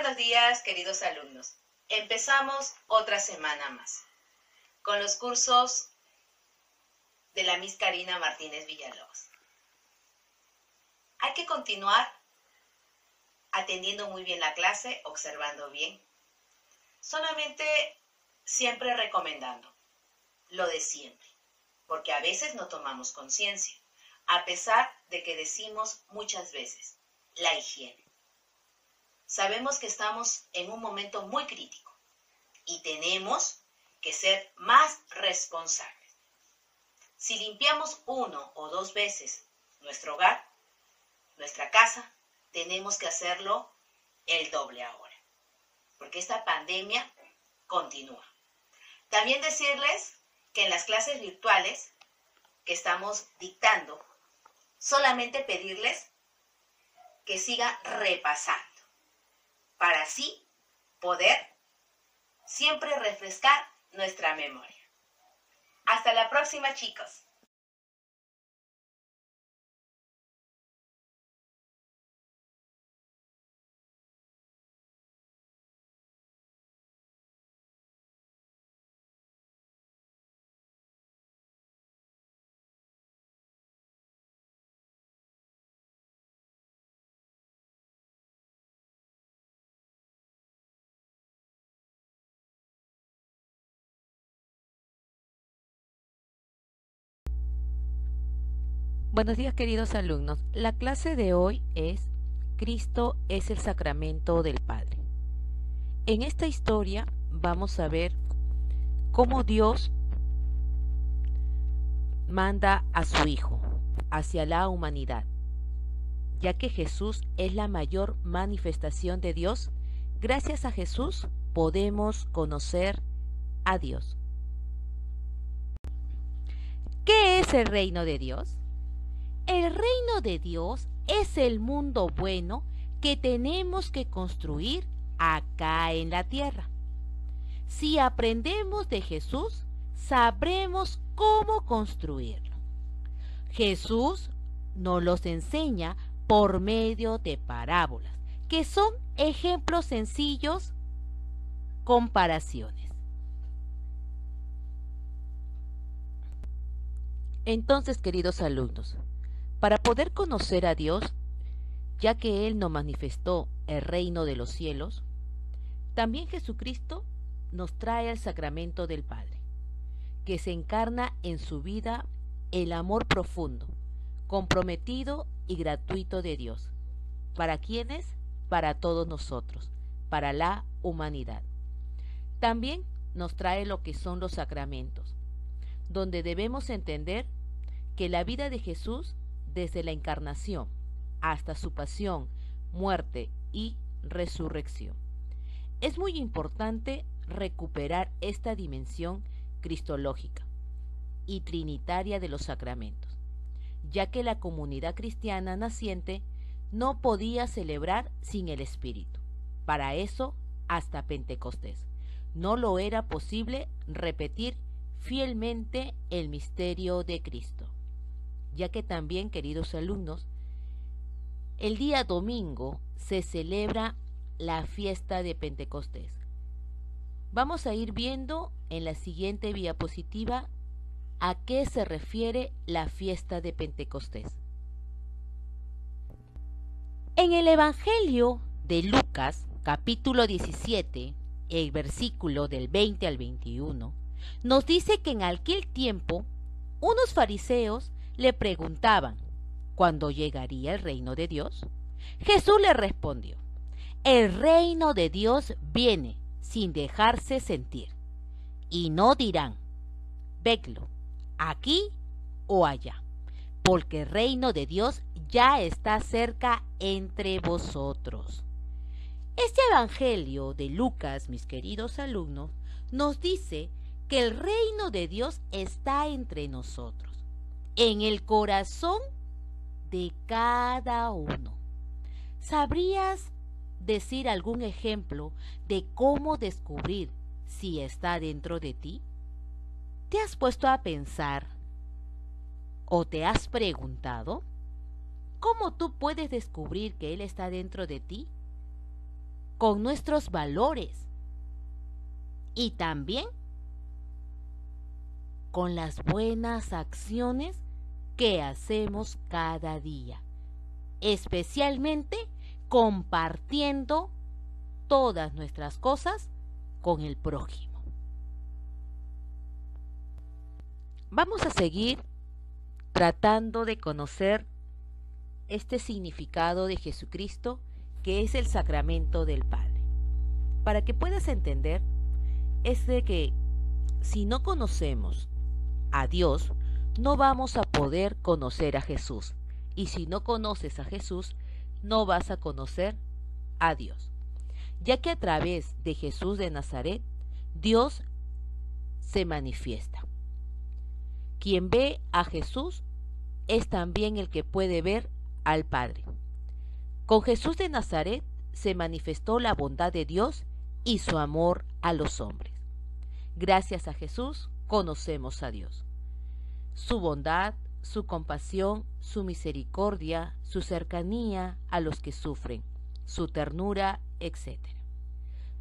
buenos días, queridos alumnos. Empezamos otra semana más con los cursos de la Miss Karina Martínez Villalobos. Hay que continuar atendiendo muy bien la clase, observando bien. Solamente siempre recomendando lo de siempre, porque a veces no tomamos conciencia, a pesar de que decimos muchas veces la higiene. Sabemos que estamos en un momento muy crítico y tenemos que ser más responsables. Si limpiamos 1 o 2 veces nuestro hogar, nuestra casa, tenemos que hacerlo el doble ahora, porque esta pandemia continúa. También decirles que en las clases virtuales que estamos dictando, solamente pedirles que sigan repasando, para así poder siempre refrescar nuestra memoria. Hasta la próxima, chicos. Buenos días, queridos alumnos. La clase de hoy es Cristo es el sacramento del Padre. En esta historia vamos a ver cómo Dios manda a su Hijo hacia la humanidad, ya que Jesús es la mayor manifestación de Dios. Gracias a Jesús podemos conocer a Dios. ¿Qué es el reino de Dios? El reino de Dios es el mundo bueno que tenemos que construir acá en la tierra. Si aprendemos de Jesús, sabremos cómo construirlo. Jesús nos los enseña por medio de parábolas, que son ejemplos sencillos, comparaciones. Entonces, queridos alumnos, para poder conocer a Dios, ya que Él nos manifestó el reino de los cielos, también Jesucristo nos trae el sacramento del Padre, que se encarna en su vida el amor profundo, comprometido y gratuito de Dios. ¿Para quiénes? Para todos nosotros, para la humanidad. También nos trae lo que son los sacramentos, donde debemos entender que la vida de Jesús, desde la encarnación hasta su pasión, muerte y resurrección. Es muy importante recuperar esta dimensión cristológica y trinitaria de los sacramentos, ya que la comunidad cristiana naciente no podía celebrar sin el Espíritu. Para eso, hasta Pentecostés, no lo era posible repetir fielmente el misterio de Cristo, ya que también, queridos alumnos, el día domingo se celebra la fiesta de Pentecostés. Vamos a ir viendo en la siguiente diapositiva a qué se refiere la fiesta de Pentecostés. En el Evangelio de Lucas, capítulo 17, el versículo del 20 al 21, nos dice que en aquel tiempo unos fariseos le preguntaban, ¿cuándo llegaría el reino de Dios? Jesús le respondió, el reino de Dios viene sin dejarse sentir, y no dirán, vedlo, aquí o allá, porque el reino de Dios ya está cerca entre vosotros. Este evangelio de Lucas, mis queridos alumnos, nos dice que el reino de Dios está entre nosotros, en el corazón de cada uno. ¿Sabrías decir algún ejemplo de cómo descubrir si está dentro de ti? ¿Te has puesto a pensar o te has preguntado cómo tú puedes descubrir que Él está dentro de ti? con nuestros valores y también con las buenas acciones que hacemos cada día, especialmente compartiendo todas nuestras cosas con el prójimo. Vamos a seguir tratando de conocer este significado de Jesucristo, que es el sacramento del Padre. Para que puedas entender, es de que si no conocemos a Dios, no vamos a poder conocer a Jesús. Y si no conoces a Jesús, no vas a conocer a Dios. Ya que a través de Jesús de Nazaret, Dios se manifiesta. Quien ve a Jesús es también el que puede ver al Padre. Con Jesús de Nazaret se manifestó la bondad de Dios y su amor a los hombres. Gracias a Jesús conocemos a Dios. Su bondad, su compasión, su misericordia, su cercanía a los que sufren, su ternura, etc.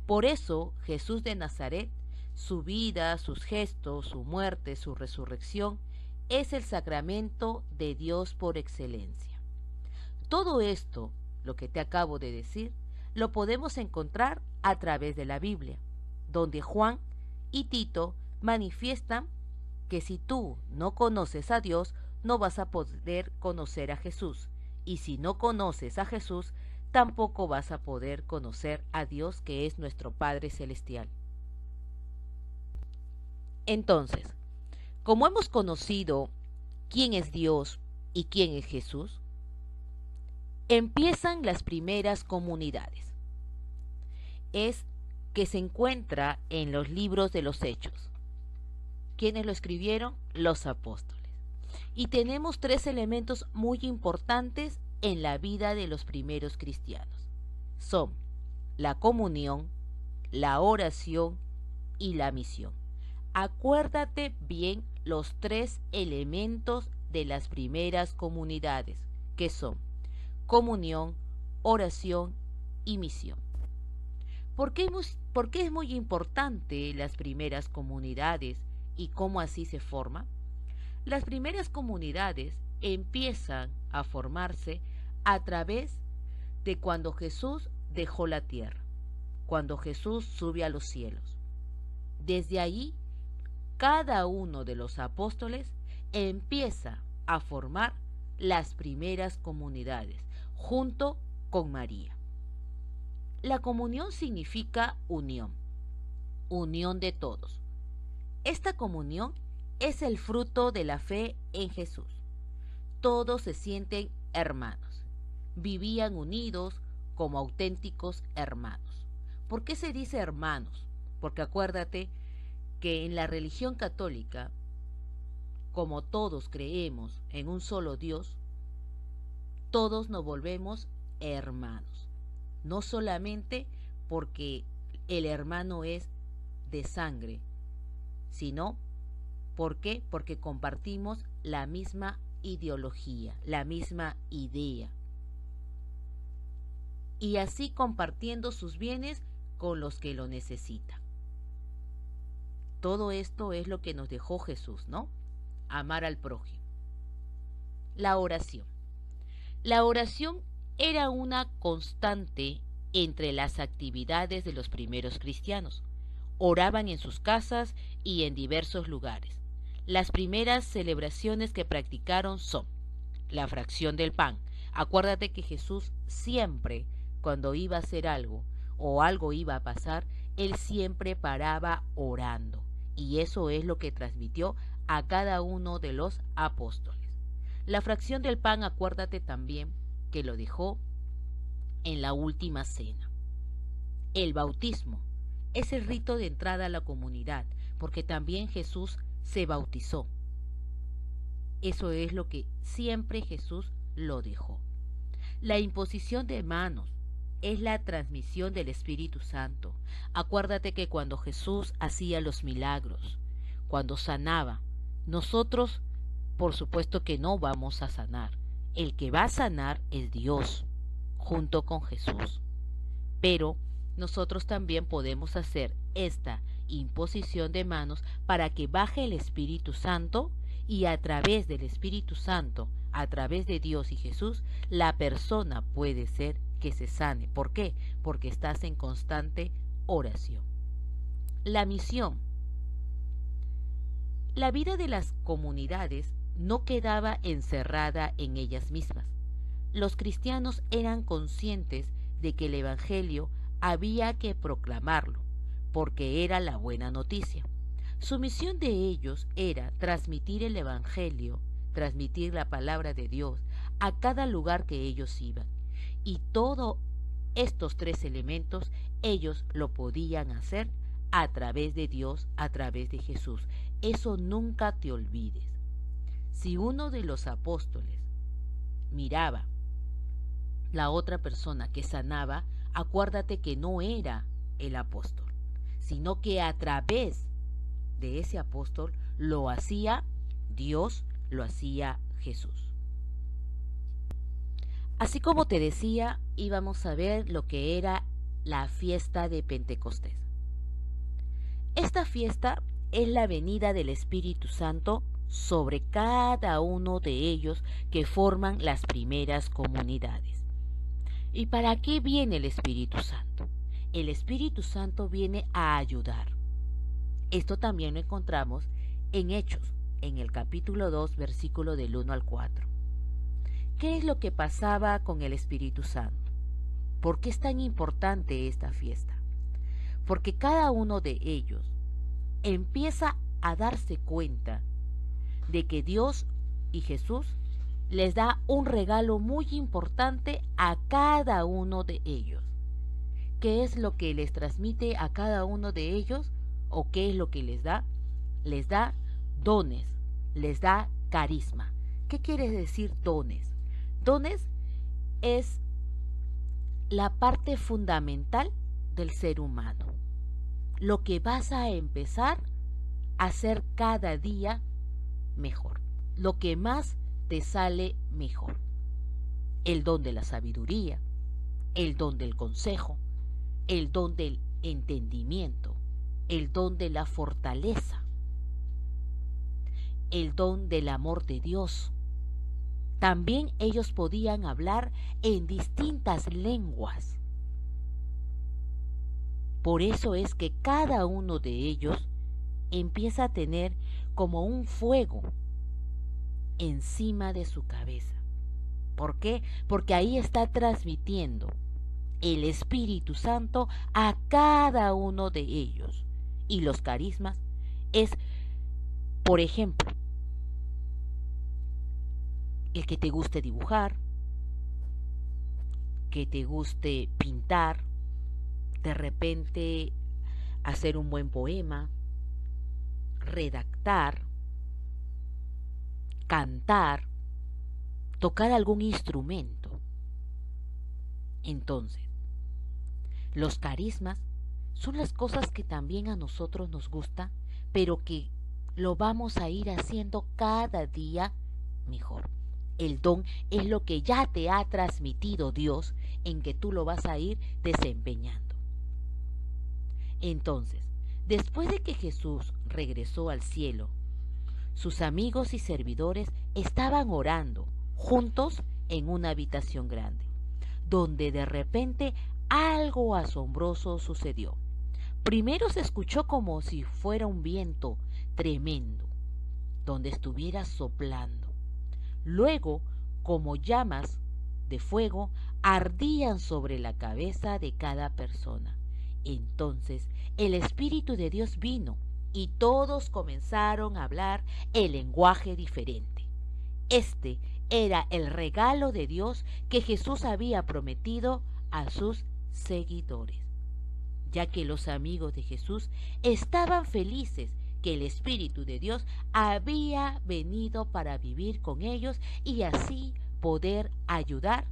Por eso Jesús de Nazaret, su vida, sus gestos, su muerte, su resurrección, es el sacramento de Dios por excelencia. Todo esto, lo que te acabo de decir, lo podemos encontrar a través de la Biblia, donde Juan y Tito manifiestan que si tú no conoces a Dios, no vas a poder conocer a Jesús. Y si no conoces a Jesús, tampoco vas a poder conocer a Dios, que es nuestro Padre Celestial. Entonces, como hemos conocido quién es Dios y quién es Jesús, empiezan las primeras comunidades. Es que se encuentra en los libros de los Hechos. ¿Quiénes lo escribieron? Los apóstoles. Y tenemos tres elementos muy importantes en la vida de los primeros cristianos. Son la comunión, la oración y la misión. Acuérdate bien los tres elementos de las primeras comunidades, que son comunión, oración y misión. ¿Por qué es muy importante las primeras comunidades y cómo así se forma? Las primeras comunidades empiezan a formarse a través de cuando Jesús dejó la tierra, cuando Jesús sube a los cielos. Desde ahí, cada uno de los apóstoles empieza a formar las primeras comunidades, junto con María. La comunión significa unión, unión de todos. Esta comunión es el fruto de la fe en Jesús. Todos se sienten hermanos, vivían unidos como auténticos hermanos. ¿Por qué se dice hermanos? Porque acuérdate que en la religión católica, como todos creemos en un solo Dios, todos nos volvemos hermanos. No solamente porque el hermano es de sangre, sino ¿por qué? Porque compartimos la misma ideología, la misma idea. Y así compartiendo sus bienes con los que lo necesitan. Todo esto es lo que nos dejó Jesús, ¿no? Amar al prójimo. La oración. La oración era una constante entre las actividades de los primeros cristianos. Oraban en sus casas y en diversos lugares. Las primeras celebraciones que practicaron son la fracción del pan. Acuérdate que Jesús siempre, cuando iba a hacer algo o algo iba a pasar, él siempre paraba orando. Y eso es lo que transmitió a cada uno de los apóstoles. La fracción del pan, acuérdate también que lo dejó en la última cena. El bautismo es el rito de entrada a la comunidad, porque también Jesús se bautizó. Eso es lo que siempre Jesús lo dejó. La imposición de manos es la transmisión del Espíritu Santo. Acuérdate que cuando Jesús hacía los milagros, cuando sanaba, nosotros por supuesto que no vamos a sanar. El que va a sanar es Dios, junto con Jesús. Pero nosotros también podemos hacer esta imposición de manos para que baje el Espíritu Santo y a través del Espíritu Santo, a través de Dios y Jesús, la persona puede ser que se sane. ¿Por qué? Porque estás en constante oración. La misión. La vida de las comunidades no quedaba encerrada en ellas mismas. Los cristianos eran conscientes de que el Evangelio había que proclamarlo, porque era la buena noticia. Su misión de ellos era transmitir el Evangelio, transmitir la palabra de Dios a cada lugar que ellos iban. Y todos estos tres elementos ellos lo podían hacer a través de Dios, a través de Jesús. Eso nunca te olvides. Si uno de los apóstoles miraba la otra persona que sanaba, acuérdate que no era el apóstol, sino que a través de ese apóstol lo hacía Dios, lo hacía Jesús. Así como te decía, íbamos a ver lo que era la fiesta de Pentecostés. Esta fiesta es la venida del Espíritu Santo sobre cada uno de ellos que forman las primeras comunidades. ¿Y para qué viene el Espíritu Santo? El Espíritu Santo viene a ayudar. Esto también lo encontramos en Hechos, en el capítulo 2, versículo del 1 al 4. ¿Qué es lo que pasaba con el Espíritu Santo? ¿Por qué es tan importante esta fiesta? Porque cada uno de ellos empieza a darse cuenta de que Dios y Jesús les da un regalo muy importante a cada uno de ellos. ¿Qué es lo que les transmite a cada uno de ellos? ¿O qué es lo que les da? Les da dones, les da carisma. ¿Qué quiere decir dones? Dones es la parte fundamental del ser humano. Lo que vas a empezar a hacer cada día mejor. Lo que más te sale mejor. El don de la sabiduría, el don del consejo, el don del entendimiento, el don de la fortaleza, el don del amor de Dios. También ellos podían hablar en distintas lenguas. Por eso es que cada uno de ellos empieza a tener como un fuego encima de su cabeza. ¿Por qué? Porque ahí está transmitiendo el Espíritu Santo a cada uno de ellos. Y los carismas es, por ejemplo, el que te guste dibujar, que te guste pintar, de repente hacer un buen poema, redactar, cantar, tocar algún instrumento. Entonces, los carismas son las cosas que también a nosotros nos gusta, pero que lo vamos a ir haciendo cada día mejor. El don es lo que ya te ha transmitido Dios, en que tú lo vas a ir desempeñando. Entonces, después de que Jesús regresó al cielo, sus amigos y servidores estaban orando juntos en una habitación grande, donde de repente algo asombroso sucedió. Primero se escuchó como si fuera un viento tremendo, donde estuviera soplando. Luego, como llamas de fuego, ardían sobre la cabeza de cada persona. Entonces el Espíritu de Dios vino y todos comenzaron a hablar el lenguaje diferente. Este era el regalo de Dios que Jesús había prometido a sus seguidores, ya que los amigos de Jesús estaban felices que el Espíritu de Dios había venido para vivir con ellos y así poder ayudar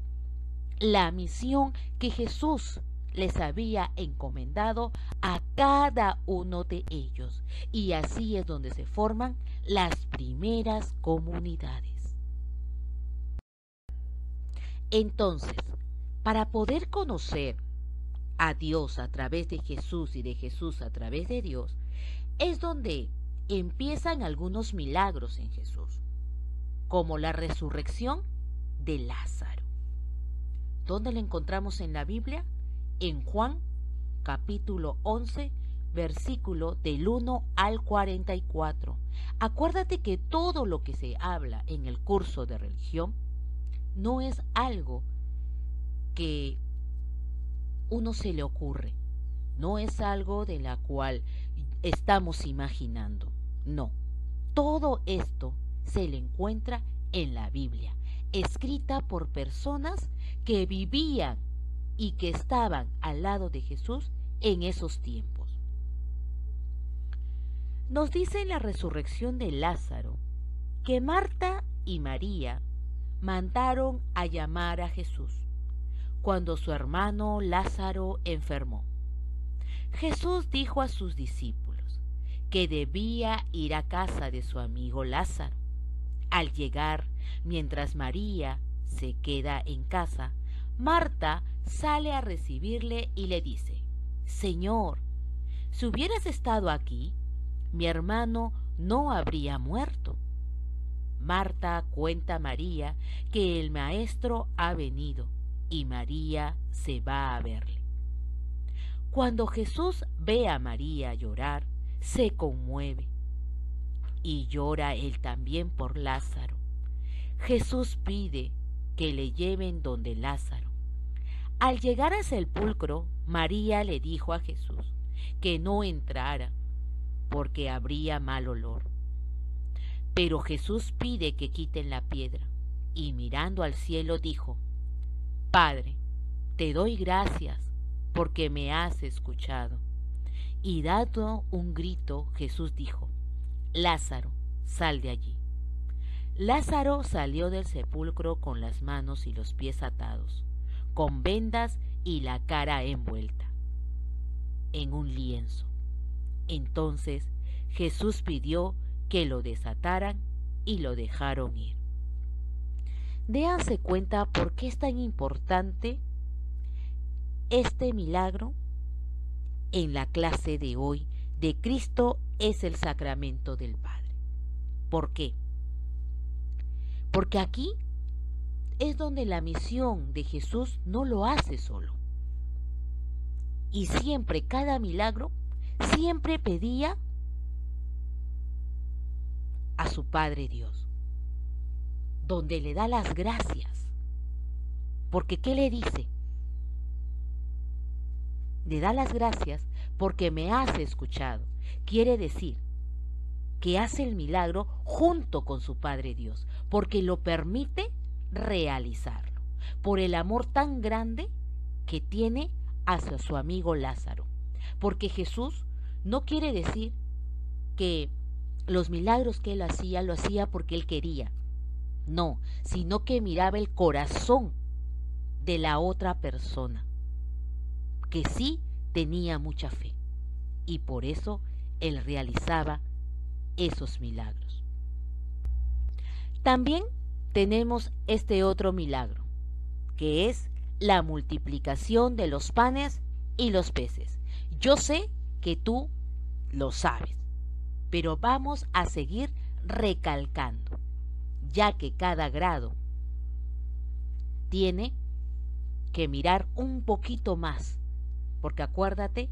la misión que Jesús les había encomendado a cada uno de ellos. Y así es donde se forman las primeras comunidades. Entonces, para poder conocer a Dios a través de Jesús y de Jesús a través de Dios, es donde empiezan algunos milagros en Jesús, como la resurrección de Lázaro. ¿Dónde la encontramos en la Biblia? En Juan capítulo 11, versículo del 1 al 44. Acuérdate que todo lo que se habla en el curso de religión no es algo que uno se le ocurre, no es algo de la cual estamos imaginando, no. Todo esto se le encuentra en la Biblia, escrita por personas que vivían y que estaban al lado de Jesús en esos tiempos. Nos dice en la resurrección de Lázaro que Marta y María mandaron a llamar a Jesús cuando su hermano Lázaro enfermó. Jesús dijo a sus discípulos que debía ir a casa de su amigo Lázaro. Al llegar, mientras María se queda en casa, Marta sale a recibirle y le dice: Señor, si hubieras estado aquí, mi hermano no habría muerto. Marta cuenta a María que el maestro ha venido y María se va a verle. Cuando Jesús ve a María llorar, se conmueve y llora él también por Lázaro. Jesús pide que le lleven donde Lázaro. Al llegar al sepulcro, María le dijo a Jesús que no entrara porque habría mal olor. Pero Jesús pide que quiten la piedra y mirando al cielo dijo: Padre, te doy gracias porque me has escuchado. Y dando un grito, Jesús dijo: Lázaro, sal de allí. Lázaro salió del sepulcro con las manos y los pies atados, con vendas y la cara envuelta en un lienzo. Entonces Jesús pidió que lo desataran y lo dejaron ir. Déanse cuenta por qué es tan importante este milagro en la clase de hoy de Cristo es el sacramento del Padre. ¿Por qué? Porque aquí es donde la misión de Jesús no lo hace solo. Y siempre, cada milagro, siempre pedía a su Padre Dios, donde le da las gracias. Porque ¿qué le dice? Le da las gracias porque me has escuchado. Quiere decir que hace el milagro junto con su Padre Dios, porque lo permite realizarlo, por el amor tan grande que tiene hacia su amigo Lázaro. Porque Jesús no quiere decir que los milagros que él hacía, lo hacía porque él quería. No, sino que miraba el corazón de la otra persona, que sí tenía mucha fe, y por eso él realizaba esos milagros. También tenemos este otro milagro, que es la multiplicación de los panes y los peces. Yo sé que tú lo sabes, pero vamos a seguir recalcando, ya que cada grado tiene que mirar un poquito más, porque acuérdate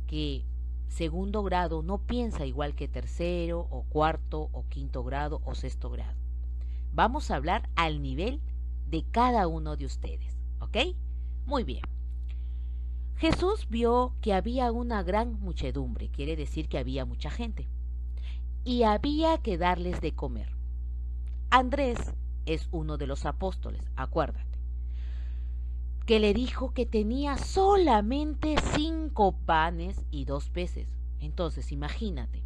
que segundo grado no piensa igual que tercero o cuarto o quinto grado o sexto grado. Vamos a hablar al nivel de cada uno de ustedes, ¿ok? Muy bien. Jesús vio que había una gran muchedumbre, quiere decir que había mucha gente, y había que darles de comer. Andrés es uno de los apóstoles, acuérdate, que le dijo que tenía solamente 5 panes y 2 peces. Entonces, imagínate,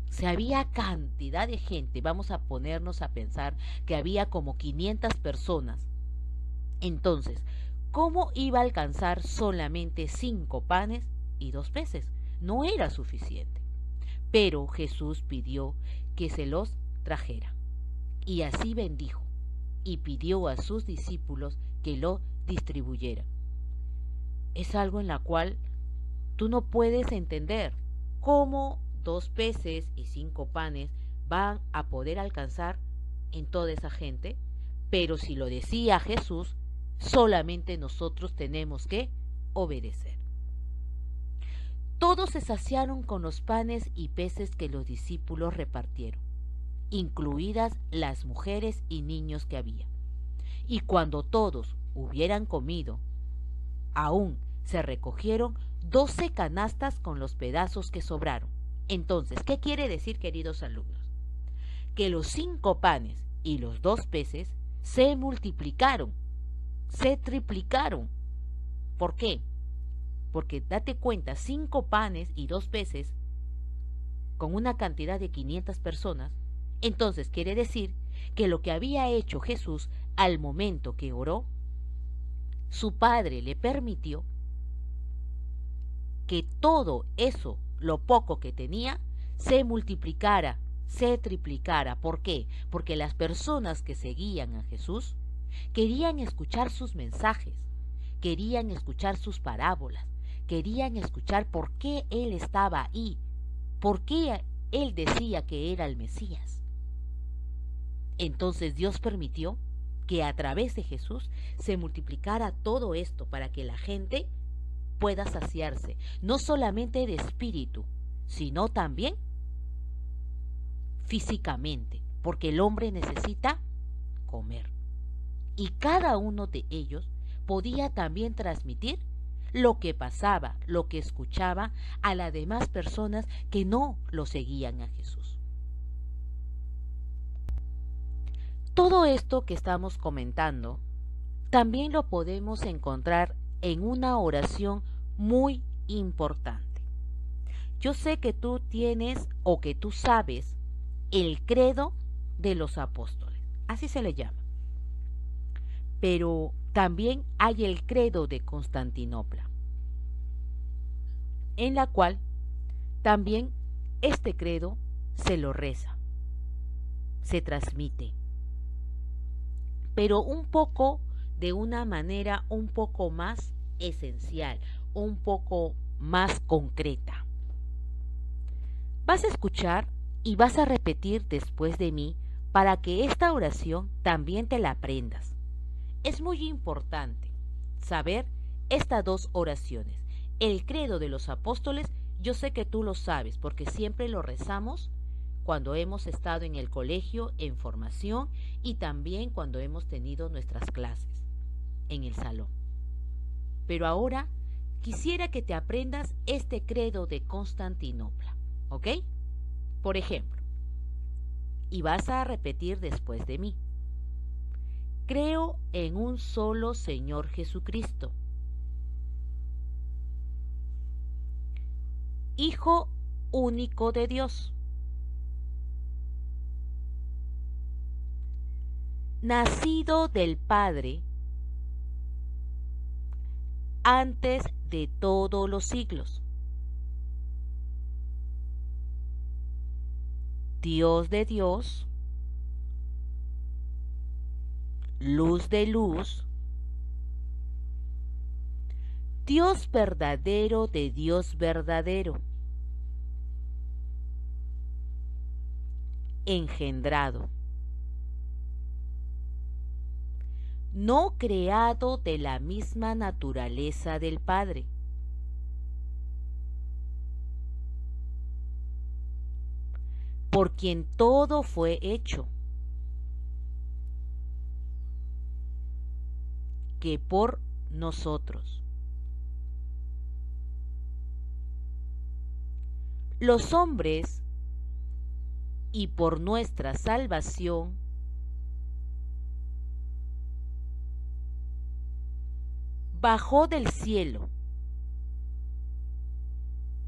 si había cantidad de gente, vamos a ponernos a pensar que había como 500 personas. Entonces, ¿cómo iba a alcanzar solamente 5 panes y 2 peces? No era suficiente. Pero Jesús pidió que se los trajera. Y así bendijo y pidió a sus discípulos que lo distribuyeran. Es algo en la cual tú no puedes entender cómo 2 peces y 5 panes van a poder alcanzar en toda esa gente, pero si lo decía Jesús, solamente nosotros tenemos que obedecer. Todos se saciaron con los panes y peces que los discípulos repartieron, incluidas las mujeres y niños que había. Y cuando todos hubieran comido, aún se recogieron 12 canastas con los pedazos que sobraron. Entonces, ¿qué quiere decir, queridos alumnos? Que los 5 panes y los 2 peces se multiplicaron, se triplicaron. ¿Por qué? Porque date cuenta, 5 panes y 2 peces con una cantidad de 500 personas, entonces quiere decir que lo que había hecho Jesús al momento que oró, su Padre le permitió que todo eso, lo poco que tenía, se multiplicara, se triplicara. ¿Por qué? Porque las personas que seguían a Jesús querían escuchar sus mensajes, querían escuchar sus parábolas, querían escuchar por qué Él estaba ahí, por qué Él decía que era el Mesías. Entonces Dios permitió que a través de Jesús se multiplicara todo esto para que la gente pueda saciarse, no solamente de espíritu, sino también físicamente, porque el hombre necesita comer. Y cada uno de ellos podía también transmitir lo que pasaba, lo que escuchaba a las demás personas que no lo seguían a Jesús. Todo esto que estamos comentando también lo podemos encontrar en una oración muy importante. Yo sé que tú tienes o que tú sabes el credo de los apóstoles, así se le llama. Pero también hay el credo de Constantinopla, en la cual también este credo se lo reza, se transmite, pero un poco de una manera un poco más esencial, un poco más concreta. Vas a escuchar y vas a repetir después de mí para que esta oración también te la aprendas. Es muy importante saber estas 2 oraciones. El credo de los apóstoles, yo sé que tú lo sabes porque siempre lo rezamos cuando hemos estado en el colegio en formación y también cuando hemos tenido nuestras clases en el salón. Pero ahora quisiera que te aprendas este credo de Constantinopla, ¿ok? Por ejemplo, y vas a repetir después de mí. Creo en un solo Señor Jesucristo, Hijo único de Dios, nacido del Padre antes de todos los siglos, Dios de Dios, luz de luz, Dios verdadero de Dios verdadero, engendrado, no creado de la misma naturaleza del Padre, por quien todo fue hecho, que por nosotros, los hombres, y por nuestra salvación, bajó del cielo,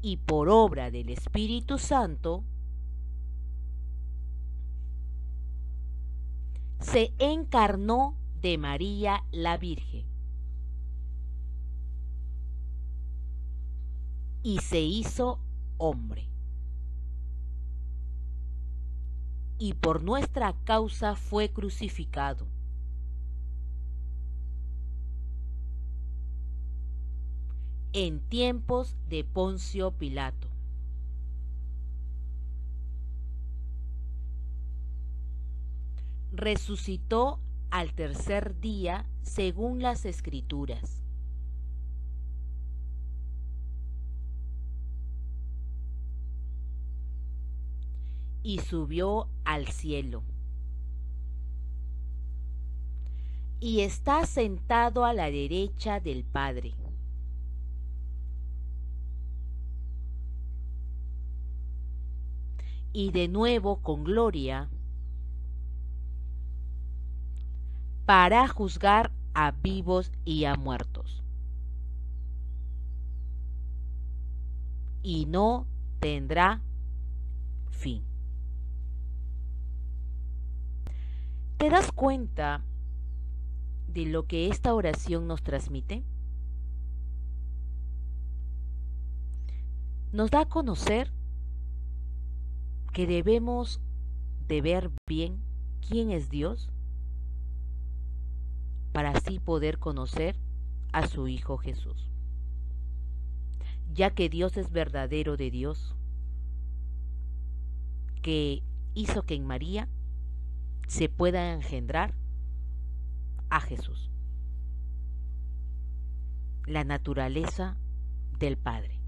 y por obra del Espíritu Santo, se encarnó de María la Virgen y se hizo hombre. Y por nuestra causa fue crucificado. en tiempos de Poncio Pilato. Resucitó al tercer día según las Escrituras. Y subió al cielo. Y está sentado a la derecha del Padre. Y de nuevo con gloria para juzgar a vivos y a muertos. Y no tendrá fin. ¿Te das cuenta de lo que esta oración nos transmite? Nos da a conocer que debemos de ver bien quién es Dios para así poder conocer a su Hijo Jesús. Ya que Dios es verdadero de Dios, que hizo que en María se pueda engendrar a Jesús, la naturaleza del Padre.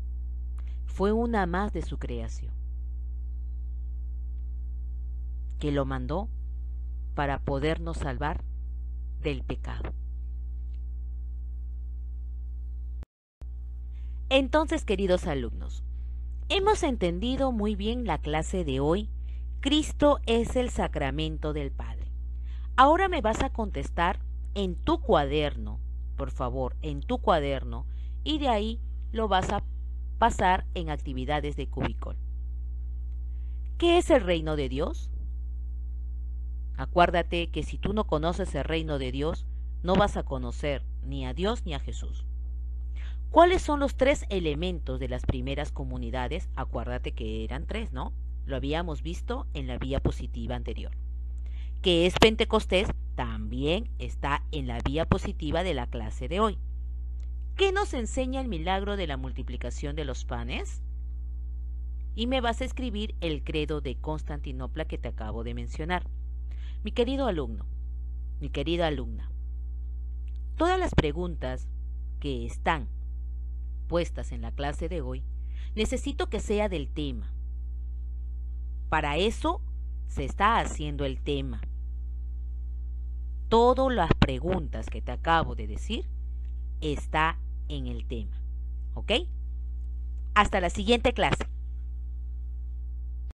Fue una más de su creación, que lo mandó para podernos salvar del pecado. Entonces, queridos alumnos, hemos entendido muy bien la clase de hoy. Cristo es el sacramento del Padre. Ahora me vas a contestar en tu cuaderno, por favor, en tu cuaderno, y de ahí lo vas a pasar en actividades de Cubicol. ¿Qué es el reino de Dios? Acuérdate que si tú no conoces el reino de Dios, no vas a conocer ni a Dios ni a Jesús. ¿Cuáles son los 3 elementos de las primeras comunidades? Acuérdate que eran 3, ¿no? Lo habíamos visto en la diapositiva anterior. ¿Qué es Pentecostés? También está en la diapositiva de la clase de hoy. ¿Qué nos enseña el milagro de la multiplicación de los panes? Y me vas a escribir el credo de Constantinopla que te acabo de mencionar. Mi querido alumno, mi querida alumna, todas las preguntas que están puestas en la clase de hoy, necesito que sea del tema. Para eso se está haciendo el tema. Todas las preguntas que te acabo de decir está en el tema. ¿Ok? Hasta la siguiente clase.